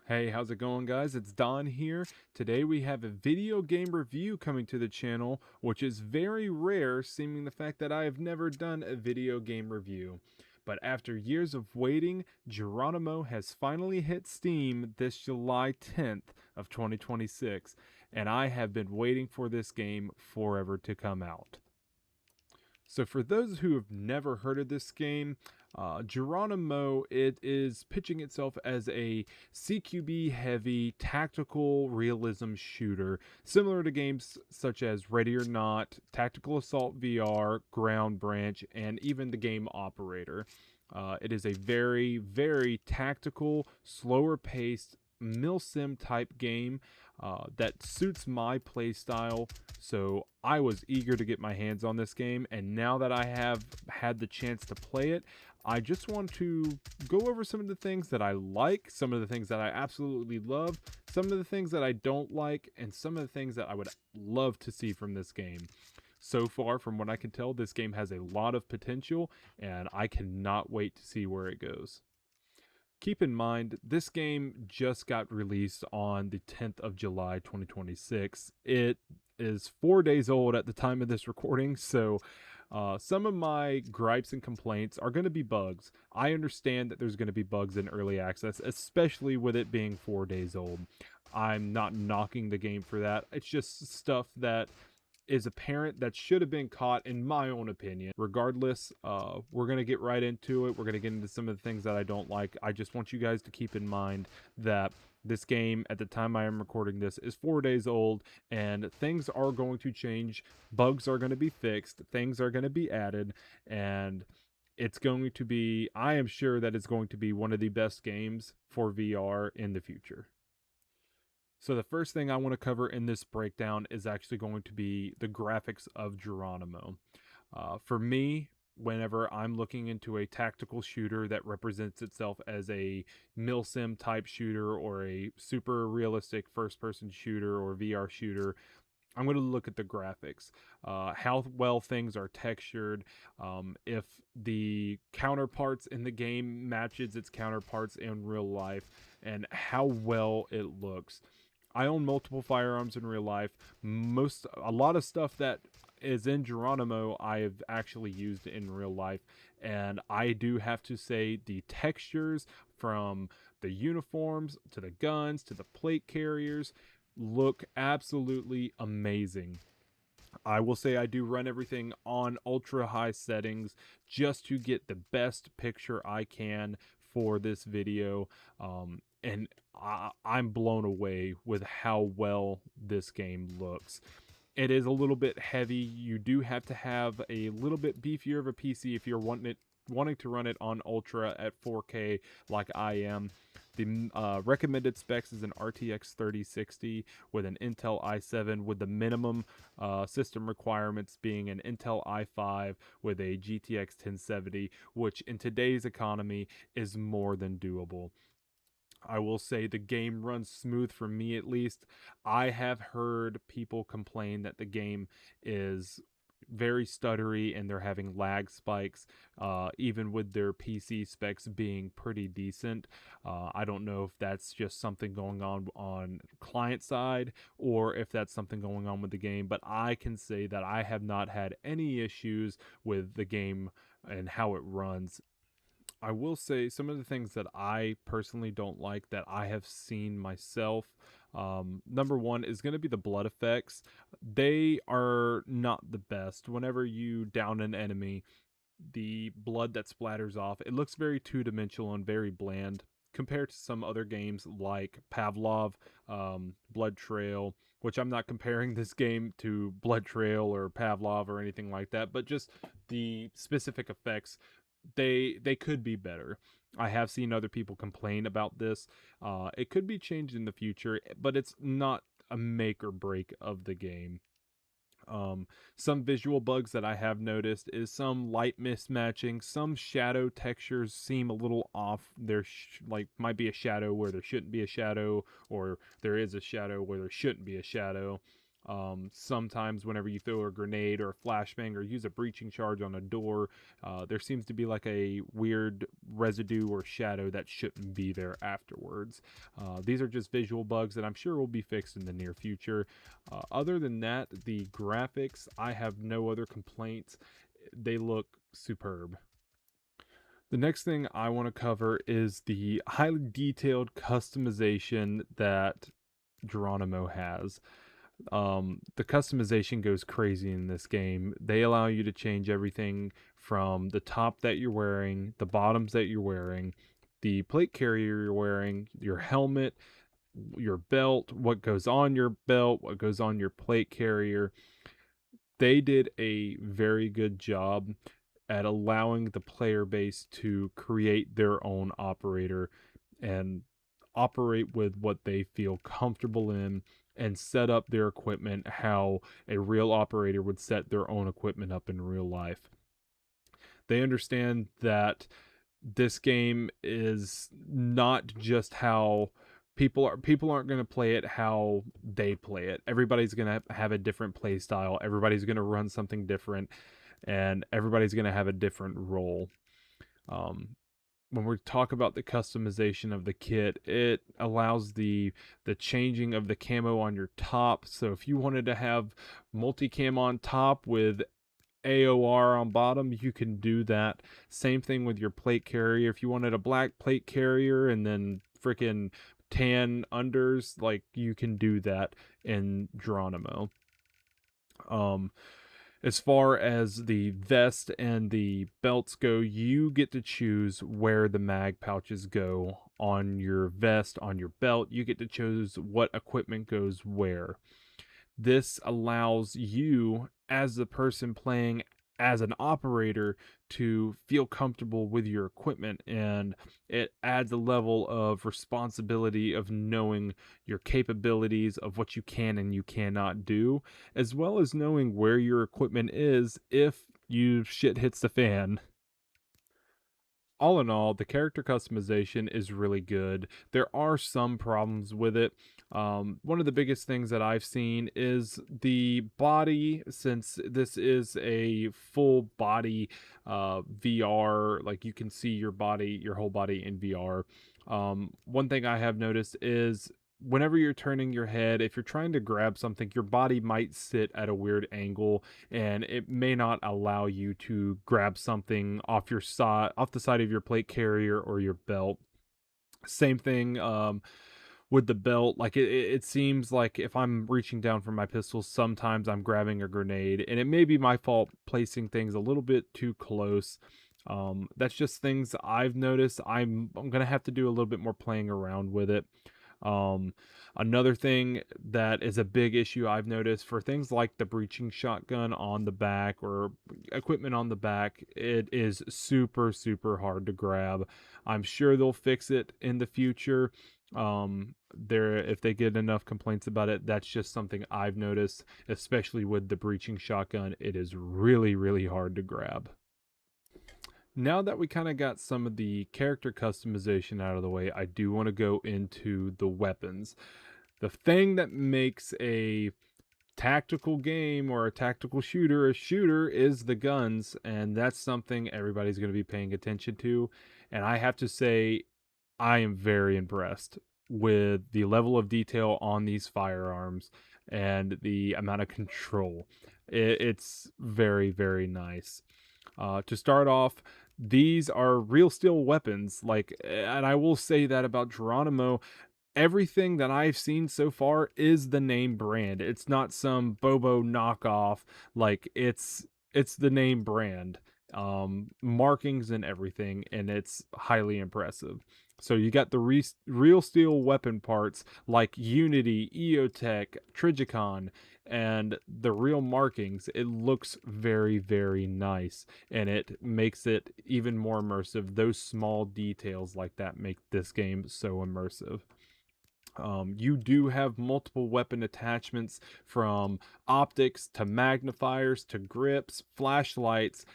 Hey, how's it going, guys? It's Don here. Today we have a video game review coming to the channel, which is very rare, seeming the fact that I have never done a video game review. But after years of waiting, Geronimo has finally hit Steam this July 10th of 2026, and I have been waiting for this game forever to come out. So, for those who have never heard of this game, Geronimo, it is pitching itself as a CQB heavy tactical realism shooter, similar to games such as Ready or Not, Tactical Assault VR, Ground Branch, and even the game Operator. It is a very, very tactical, slower paced, milsim type game that suits my playstyle. So I was eager to get my hands on this game, and now that I have had the chance to play it, I just want to go over some of the things that I like, some of the things that I absolutely love, some of the things that I don't like, and some of the things that I would love to see from this game. So far, from what I can tell, this game has a lot of potential, and I cannot wait to see where it goes. Keep in mind, this game just got released on the 10th of July 2026. It is 4 days old at the time of this recording, so some of my gripes and complaints are going to be bugs. I understand that there's going to be bugs in early access, especially with it being 4 days old. I'm not knocking the game for that. It's just stuff that is apparent that should have been caught, in my own opinion. Regardless, we're going to get right into it. We're going to get into some of the things that I don't like. I just want you guys to keep in mind that this game, at the time I am recording this, is 4 days old, and things are going to change. Bugs are going to be fixed. Things are going to be added, and it's going to be, I am sure that it's going to be one of the best games for VR in the future. So the first thing I want to cover in this breakdown is actually going to be the graphics of Geronimo. For me, whenever I'm looking into a tactical shooter that represents itself as a milsim type shooter or a super realistic first person shooter or VR shooter, I'm going to look at the graphics, how well things are textured, if the counterparts in the game matches its counterparts in real life, and how well it looks. I own multiple firearms in real life. A lot of stuff that is in Geronimo I have actually used in real life, and I do have to say the textures from the uniforms to the guns to the plate carriers look absolutely amazing. I will say I do run everything on ultra high settings just to get the best picture I can for this video. I'm blown away with how well this game looks. It is a little bit heavy. You do have to have a little bit beefier of a PC if you're wanting to run it on ultra at 4K like I am. The recommended specs is an RTX 3060 with an Intel i7, with the minimum system requirements being an Intel i5 with a GTX 1070, which in today's economy is more than doable. I will say the game runs smooth for me, at least. I have heard people complain that the game is very stuttery and they're having lag spikes, even with their PC specs being pretty decent. I don't know if that's just something going on client side or if that's something going on with the game, but I can say that I have not had any issues with the game and how it runs. I will say some of the things that I personally don't like that I have seen myself. Number one is going to be the blood effects. They are not the best. Whenever you down an enemy, the blood that splatters off, it looks very two-dimensional and very bland compared to some other games like Pavlov, Blood Trail, which I'm not comparing this game to Blood Trail or Pavlov or anything like that, but just the specific effects, they could be better. I have seen other people complain about this. It could be changed in the future, but it's not a make or break of the game. Um, some visual bugs that I have noticed is some light mismatching. Some shadow textures seem a little off. There like might be a shadow where there shouldn't be a shadow, or there is a shadow where there shouldn't be a shadow. Sometimes whenever you throw a grenade or a flashbang or use a breaching charge on a door, there seems to be like a weird residue or shadow that shouldn't be there afterwards. These are just visual bugs that I'm sure will be fixed in the near future. Other than that, the graphics, I have no other complaints. They look superb. The next thing I want to cover is the highly detailed customization that Geronimo has. The customization goes crazy in this game. They allow you to change everything from the top that you're wearing, the bottoms that you're wearing, the plate carrier you're wearing, your helmet, your belt, what goes on your belt, what goes on your plate carrier. They did a very good job at allowing the player base to create their own operator and operate with what they feel comfortable in and set up their equipment how a real operator would set their own equipment up in real life. They understand that this game is not just how people aren't going to play it how they play it. Everybody's going to have a different play style. Everybody's going to run something different, and everybody's going to have a different role. Um, when we talk about the customization of the kit, it allows the changing of the camo on your top. So if you wanted to have multicam on top with AOR on bottom, you can do that. Same thing with your plate carrier. If you wanted a black plate carrier and then freaking tan unders, like, you can do that in Geronimo. As far as the vest and the belts go, you get to choose where the mag pouches go on your vest, on your belt. You get to choose what equipment goes where. This allows you, as the person playing as an operator, to feel comfortable with your equipment, and it adds a level of responsibility of knowing your capabilities of what you can and you cannot do, as well as knowing where your equipment is if you shit hits the fan. All in all, the character customization is really good. There are some problems with it. One of the biggest things that I've seen is the body, since this is a full body VR, like, you can see your body, your whole body in VR. One thing I have noticed is whenever you're turning your head, if you're trying to grab something, your body might sit at a weird angle and it may not allow you to grab something off your side, off the side of your plate carrier or your belt. Same thing with the belt. Like, it seems like if I'm reaching down for my pistols, sometimes I'm grabbing a grenade, and it may be my fault placing things a little bit too close. That's just things I've noticed. I'm gonna have to do a little bit more playing around with it. Um, Another thing that is a big issue I've noticed for things like the breaching shotgun on the back or equipment on the back, it is super, super hard to grab. I'm sure they'll fix it in the future. There, if they get enough complaints about it, that's just something I've noticed, especially with the breaching shotgun. It is really, really hard to grab. Now that we kind of got some of the character customization out of the way, I do want to go into the weapons. The thing that makes a tactical game or a tactical shooter a shooter is the guns, and that's something everybody's going to be paying attention to. And I have to say, I am very impressed with the level of detail on these firearms and the amount of control. It's very, very nice. To start off, these are real steel weapons. Like, and I will say that about Geronimo, everything that I've seen so far is the name brand. It's not some Bobo knockoff. Like, it's the name brand. Markings and everything, and it's highly impressive. So you got the real steel weapon parts like Unity, EOTech, Trigicon, and the real markings. It looks very, very nice, and it makes it even more immersive. Those small details like that make this game so immersive. You do have multiple weapon attachments, from optics to magnifiers to grips, flashlights,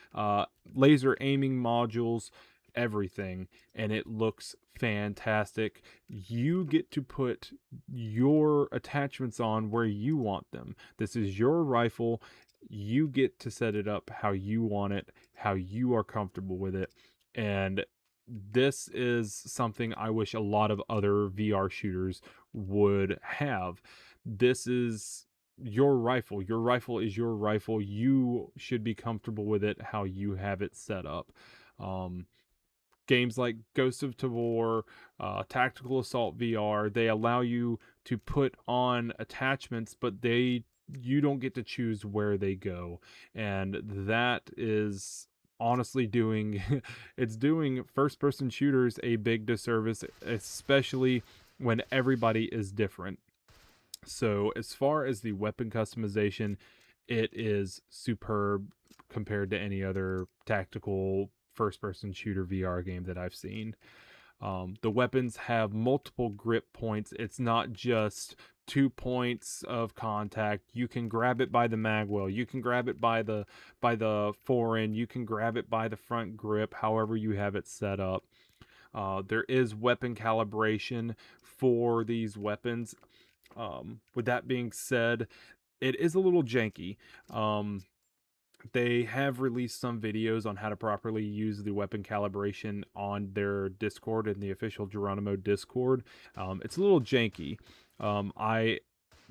laser aiming modules. everything, and it looks fantastic. You get to put your attachments on where you want them. This is your rifle. You get to set it up how you want it, how you are comfortable with it. And this is something I wish a lot of other VR shooters would have. This is your rifle. Your rifle is your rifle. You should be comfortable with it how you have it set up. Um, Games like Ghost of Tabor, Tactical Assault VR, they allow you to put on attachments, but you don't get to choose where they go, and that is honestly doing it's doing first person shooters a big disservice, especially when everybody is different. So as far as the weapon customization, it is superb compared to any other tactical first person shooter VR game that I've seen. The weapons have multiple grip points. It's not just 2 points of contact. You can grab it by the magwell. You can grab it by the forend. You can grab it by the front grip, however you have it set up. There is weapon calibration for these weapons. With that being said, it is a little janky. They have released some videos on how to properly use the weapon calibration on their Discord and the official Geronimo Discord. It's a little janky. I,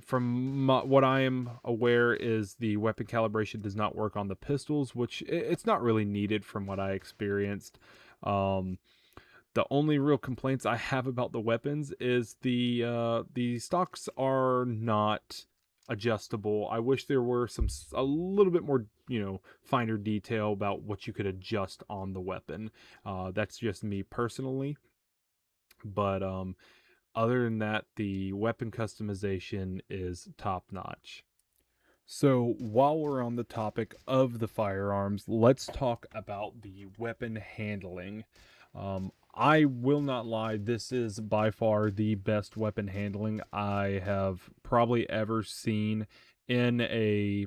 what I am aware is the weapon calibration does not work on the pistols, which it's not really needed from what I experienced. The only real complaints I have about the weapons is the stocks are not adjustable. I wish there were a little bit more, finer detail about what you could adjust on the weapon. That's just me personally, but other than that, the weapon customization is top notch. So, while we're on the topic of the firearms, let's talk about the weapon handling. I will not lie, this is by far the best weapon handling I have probably ever seen in a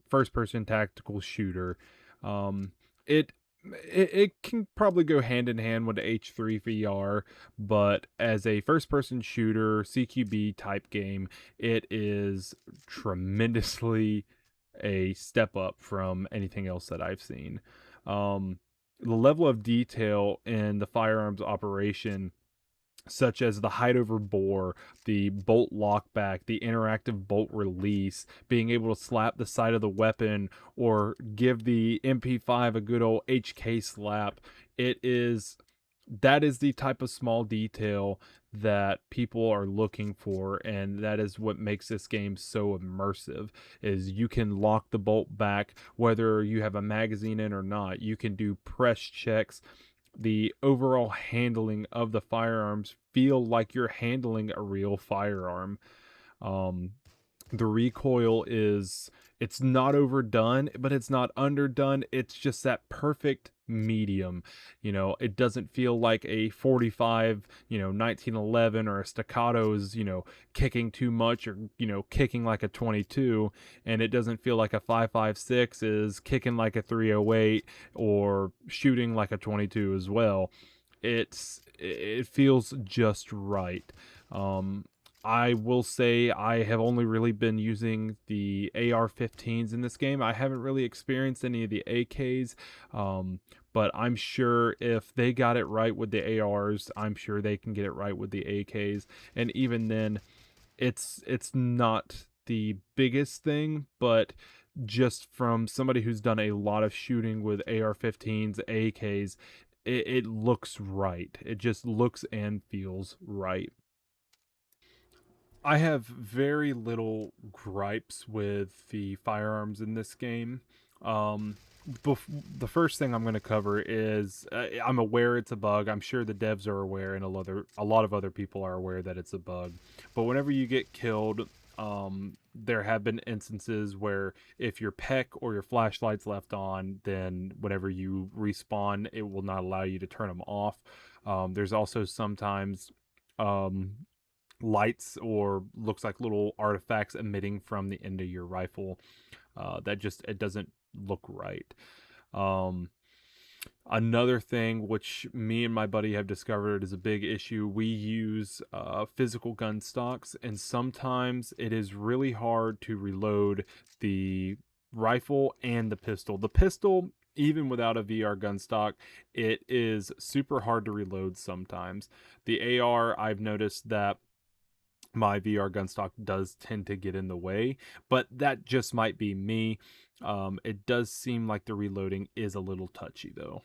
first person tactical shooter. Um, it, it can probably go hand in hand with H3 VR, but as a first person shooter, CQB type game, it is tremendously a step up from anything else that I've seen. The level of detail in the firearms operation, such as the hide over bore, the bolt lockback, the interactive bolt release, being able to slap the side of the weapon or give the MP5 a good old HK slap. That is the type of small detail that people are looking for, and that is what makes this game so immersive. Is you can lock the bolt back whether you have a magazine in or not. You can do press checks. The overall handling of the firearms feel like you're handling a real firearm. um the recoil it's not overdone, but it's not underdone. It's just that perfect medium. It doesn't feel like a 45, 1911, or a staccato is, kicking too much, or, kicking like a 22, and it doesn't feel like a 5.56 is kicking like a 308 or shooting like a 22 as well. It feels just right. I will say I have only really been using the AR-15s in this game. I haven't really experienced any of the AKs, but I'm sure if they got it right with the ARs, I'm sure they can get it right with the AKs. And even then, it's not the biggest thing, but just from somebody who's done a lot of shooting with AR-15s, AKs, it looks right. It just looks and feels right. I have very little gripes with the firearms in this game. Um, the first thing I'm going to cover is I'm aware it's a bug. I'm sure the devs are aware, and a lot of other people are aware that it's a bug. But whenever you get killed, there have been instances where if your PEC or your flashlight's left on, then whenever you respawn, it will not allow you to turn them off. There's also sometimes um, lights or looks like little artifacts emitting from the end of your rifle. That just it doesn't look right. Um, Another thing which me and my buddy have discovered is a big issue, we use physical gun stocks, and sometimes it is really hard to reload the rifle and the pistol. The pistol, even without a VR gun stock, it is super hard to reload sometimes. The AR, I've noticed that my VR gun stock does tend to get in the way, but that just might be me. It does seem like the reloading is a little touchy though.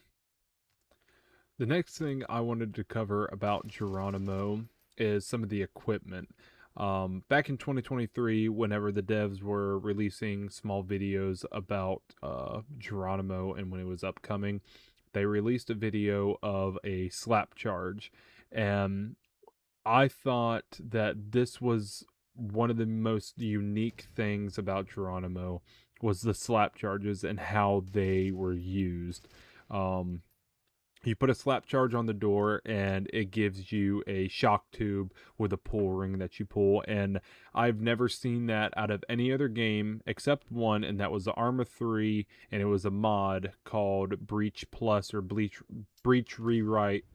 The next thing I wanted to cover about Geronimo is some of the equipment. Back in 2023, whenever the devs were releasing small videos about Geronimo and when it was upcoming, they released a video of a slap charge. And I thought that this was one of the most unique things about Geronimo was the slap charges and how they were used. Um, you put a slap charge on the door and it gives you a shock tube with a pull ring that you pull, and I've never seen that out of any other game except one, and that was the Arma 3, and it was a mod called Breach Plus or Breach Rewrite,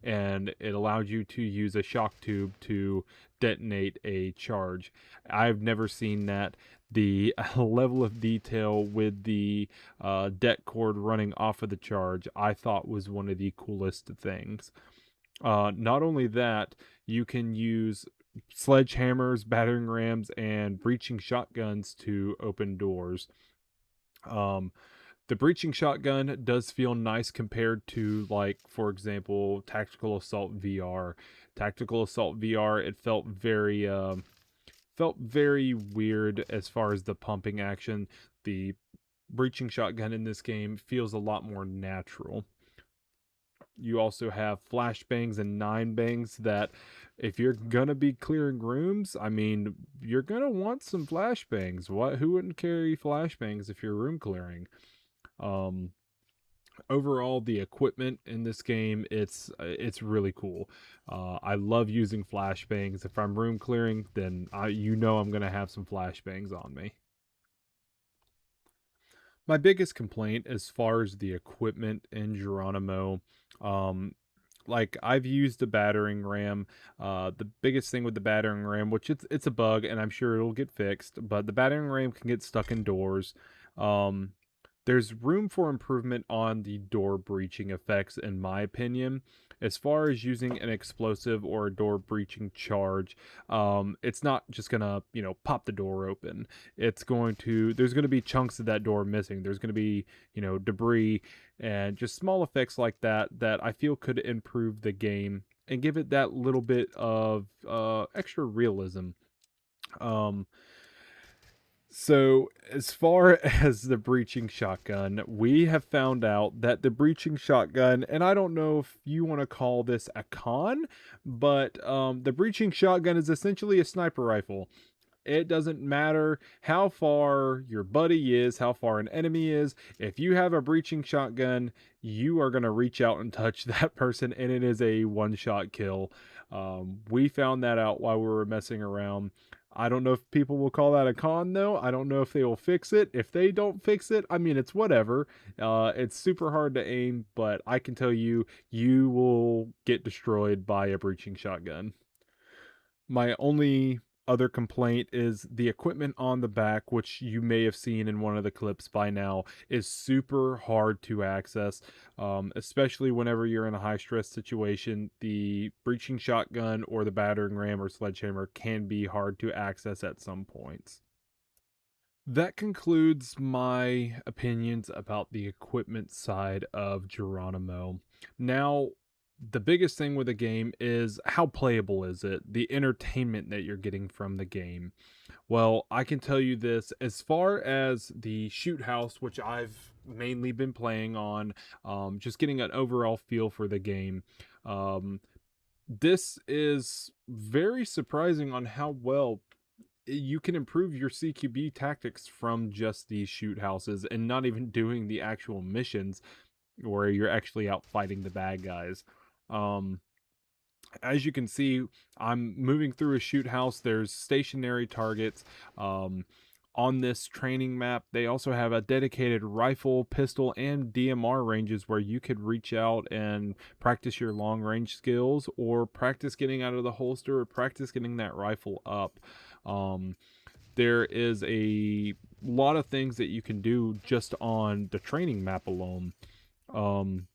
and it allowed you to use a shock tube to detonate a charge. I've never seen that. The level of detail with the deck cord running off of the charge, I thought was one of the coolest things. Not only that, you can use sledgehammers, battering rams, and breaching shotguns to open doors. Um, the breaching shotgun does feel nice compared to, like, for example, Tactical Assault VR. Tactical Assault VR, it felt very weird as far as the pumping action. The breaching shotgun in this game feels a lot more natural. You also have flashbangs and nine bangs that, if you're gonna be clearing rooms, I mean, you're gonna want some flashbangs. Who wouldn't carry flashbangs if you're room clearing? Um, Overall, the equipment in this game, it's really cool. I love using flashbangs. If I'm room clearing, then I'm gonna have some flashbangs on me. My biggest complaint as far as the equipment in Geronimo, um, like I've used a battering ram. The biggest thing with the battering ram, which it's a bug and I'm sure it'll get fixed, but the battering ram can get stuck in doors. Um, there's room for improvement on the door breaching effects, in my opinion. As far as using an explosive or a door breaching charge, it's not just gonna, pop the door open. There's gonna be chunks of that door missing. There's gonna be, debris and just small effects like that that I feel could improve the game and give it that little bit of extra realism. Um, so, as far as the breaching shotgun, we have found out that the breaching shotgun, and I don't know if you want to call this a con, but the breaching shotgun is essentially a sniper rifle. It doesn't matter how far your buddy is, how far an enemy is. If you have a breaching shotgun, you are going to reach out and touch that person, and it is a one shot kill. We found that out while we were messing around. I don't know if people will call that a con, though. I don't know if they will fix it. If they don't fix it, I mean, it's whatever. It's super hard to aim, but I can tell you, you will get destroyed by a breaching shotgun. My only other complaint is the equipment on the back, which you may have seen in one of the clips by now, is super hard to access, especially whenever you're in a high stress situation. The breaching shotgun or the battering ram or sledgehammer can be hard to access at some points. That concludes my opinions about the equipment side of Geronimo. Now, the biggest thing with the game is how playable is it? The entertainment that you're getting from the game. Well, I can tell you this, as far as the shoot house, which I've mainly been playing on, just getting an overall feel for the game. Um, this is very surprising on how well you can improve your CQB tactics from just these shoot houses and not even doing the actual missions where you're actually out fighting the bad guys. Um, as you can see, I'm moving through a shoot house. There's stationary targets. Um, On this training map, they also have a dedicated rifle, pistol, and DMR ranges where you could reach out and practice your long range skills, or practice getting out of the holster, or practice getting that rifle up. Um, there is a lot of things that you can do just on the training map alone. Um,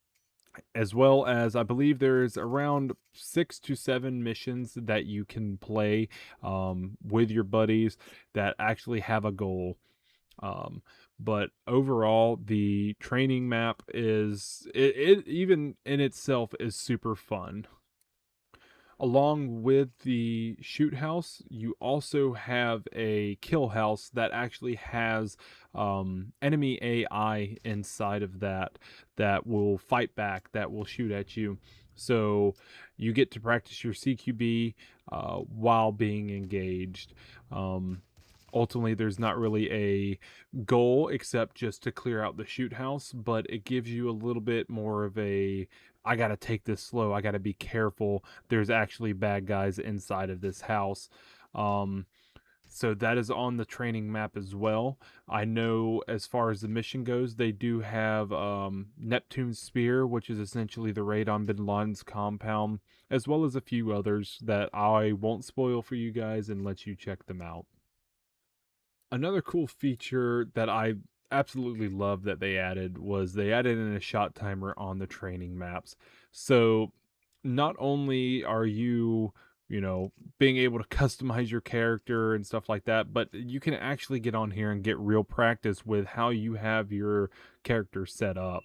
as well as I believe there's around 6 to 7 missions that you can play with your buddies that actually have a goal. Um, but overall, the training map it even in itself is super fun. Along with the shoot house, you also have a kill house that actually has enemy AI inside of that that will fight back, that will shoot at you. So you get to practice your CQB while being engaged. Um, Ultimately, there's not really a goal except just to clear out the shoot house, but it gives you a little bit more of a I got to take this slow. I got to be careful. There's actually bad guys inside of this house. Um, so that is on the training map as well. I know as far as the mission goes, they do have Neptune's Spear, which is essentially the raid on Bin Laden's compound, as well as a few others that I won't spoil for you guys and let you check them out. Another cool feature that I absolutely love that they added was they added in a shot timer on the training maps. So not only are you, being able to customize your character and stuff like that, but you can actually get on here and get real practice with how you have your character set up.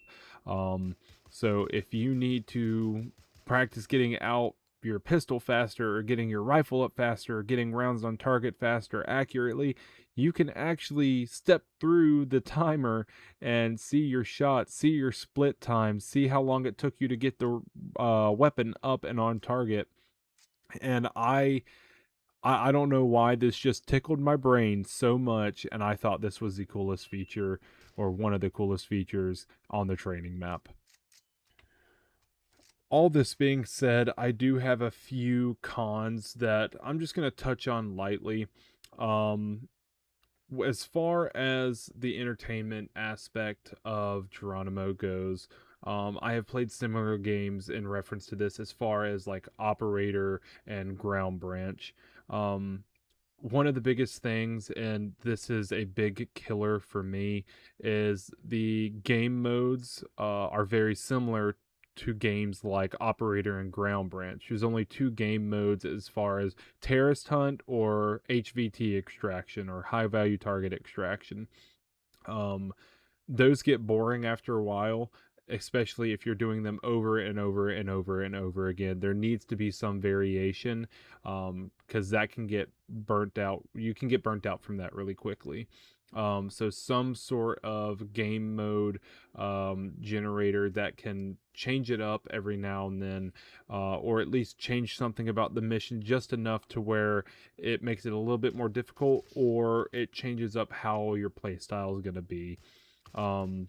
Um, so if you need to practice getting out your pistol faster, or getting your rifle up faster, or getting rounds on target faster accurately, you can actually step through the timer and see your shot, see your split time, see how long it took you to get the weapon up and on target. And I don't know why this just tickled my brain so much, and I thought this was the coolest feature, or one of the coolest features on the training map. All this being said, I do have a few cons that I'm just going to touch on lightly. Um, as far as the entertainment aspect of Geronimo goes, I have played similar games in reference to this as far as like Operator and Ground Branch. Um, One of the biggest things, and this is a big killer for me, is the game modes are very similar to games like Operator and Ground Branch. There's only two game modes as far as terrorist hunt or HVT extraction, or high value target extraction. Um, those get boring after a while, especially if you're doing them over and over and over and over again. There needs to be some variation, because that can get burnt out. You can get burnt out from that really quickly. So some sort of game mode generator that can change it up every now and then, or at least change something about the mission just enough to where it makes it a little bit more difficult, or it changes up how your play style is going to be. Um,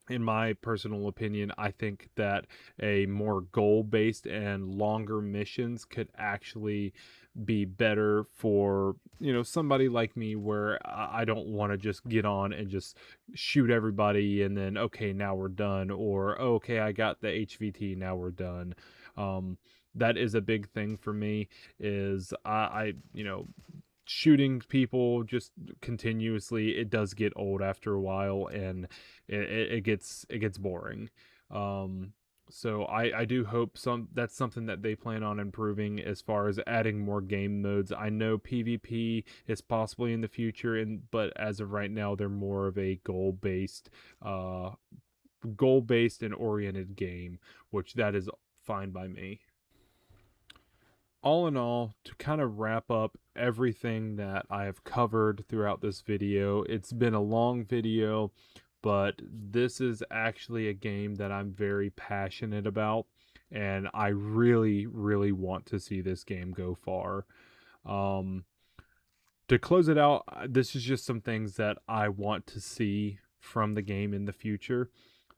in my personal opinion, I think that a more goal based and longer missions could actually be better for, somebody like me, where I don't want to just get on and just shoot everybody and then, okay, now we're done, or okay, I got the HVT, now we're done. That is a big thing for me, is shooting people just continuously, it does get old after a while, and it gets boring. um so I do hope that's something that they plan on improving, as far as adding more game modes. I know PvP is possibly in the future, but as of right now, they're more of a uh goal based and oriented game, which that is fine by me. All in all, to kind of wrap up everything that I have covered throughout this video, it's been a long video, but this is actually a game that I'm very passionate about, and I really, really want to see this game go far. Um, to close it out, this is just some things that I want to see from the game in the future.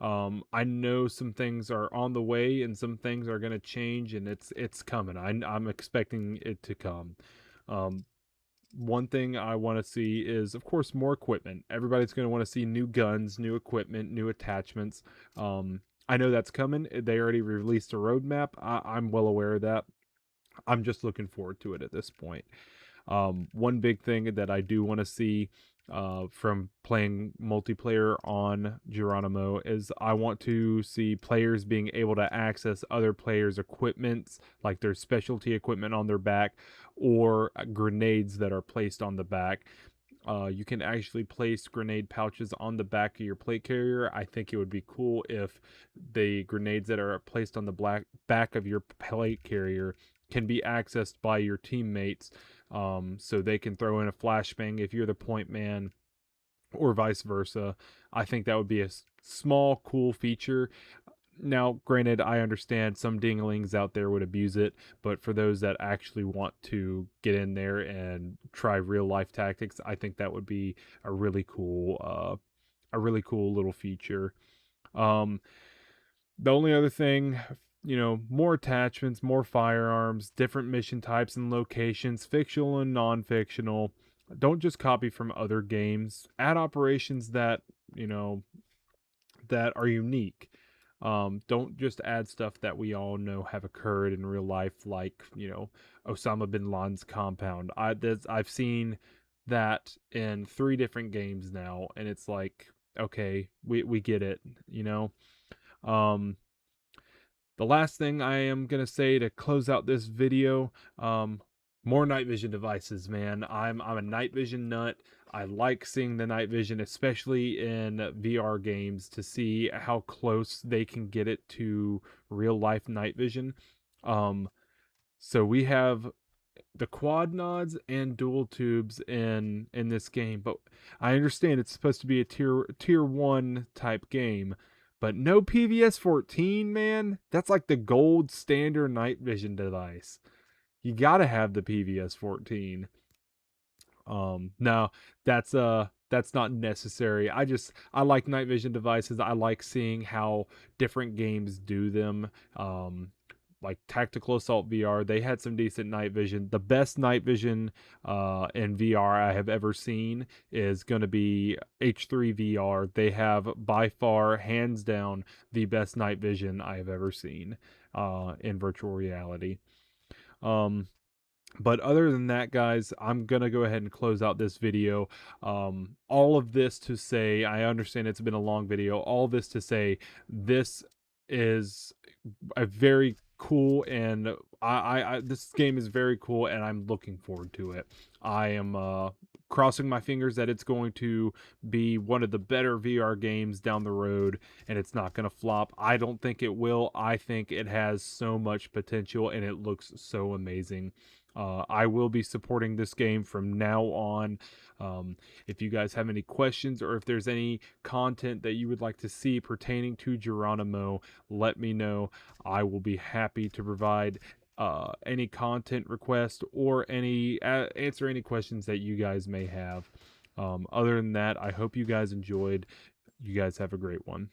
I know some things are on the way and some things are going to change, and it's coming. I'm expecting it to come. Um, one thing I want to see is, of course, more equipment. Everybody's going to want to see new guns, new equipment, new attachments. I know that's coming. They already released a roadmap. I'm well aware of that. I'm just looking forward to it at this point. One big thing that I do want to see from playing multiplayer on Geronimo is I want to see players being able to access other players' equipments, like their specialty equipment on their back, or grenades that are placed on the back. You can actually place grenade pouches on the back of your plate carrier. I think it would be cool if the grenades that are placed on the back of your plate carrier can be accessed by your teammates, so they can throw in a flashbang if you're the point man, or vice versa. I think that would be a small, cool feature. Now, granted, I understand some dinglings out there would abuse it, but for those that actually want to get in there and try real life tactics, I think that would be a really cool little feature. Um, the only other thing, more attachments, more firearms, different mission types and locations, fictional and non-fictional. Don't just copy from other games. Add operations that, you know, that are unique. Don't just add stuff that we all know have occurred in real life, like Osama bin Laden's compound. I've seen that in 3 different games now, and it's like, okay, we get it, you know. Um, the last thing I am gonna say to close out this video, more night vision devices, man. I'm a night vision nut. I like seeing the night vision, especially in VR games, to see how close they can get it to real life night vision. So we have the quad nods and dual tubes in this game, but I understand it's supposed to be a tier 1 type game, but no PVS 14, man. That's like the gold standard night vision device. You got to have the PVS 14. No, that's not necessary. I like night vision devices. I like seeing how different games do them. Like Tactical Assault VR, they had some decent night vision. The best night vision in VR I have ever seen is going to be H3 VR. They have by far, hands down, the best night vision I have ever seen in virtual reality. But other than that, guys, I'm going to go ahead and close out this video. All of this to say, I understand it's been a long video. All this to say, this is a very cool, and this game is very cool, and I'm looking forward to it. I am crossing my fingers that it's going to be one of the better VR games down the road, and it's not going to flop. I don't think it will. I think it has so much potential, and it looks so amazing. I will be supporting this game from now on. If you guys have any questions, or if there's any content that you would like to see pertaining to Geronimo, let me know. I will be happy to provide any content request, or answer any questions that you guys may have. Other than that, I hope you guys enjoyed. You guys have a great one.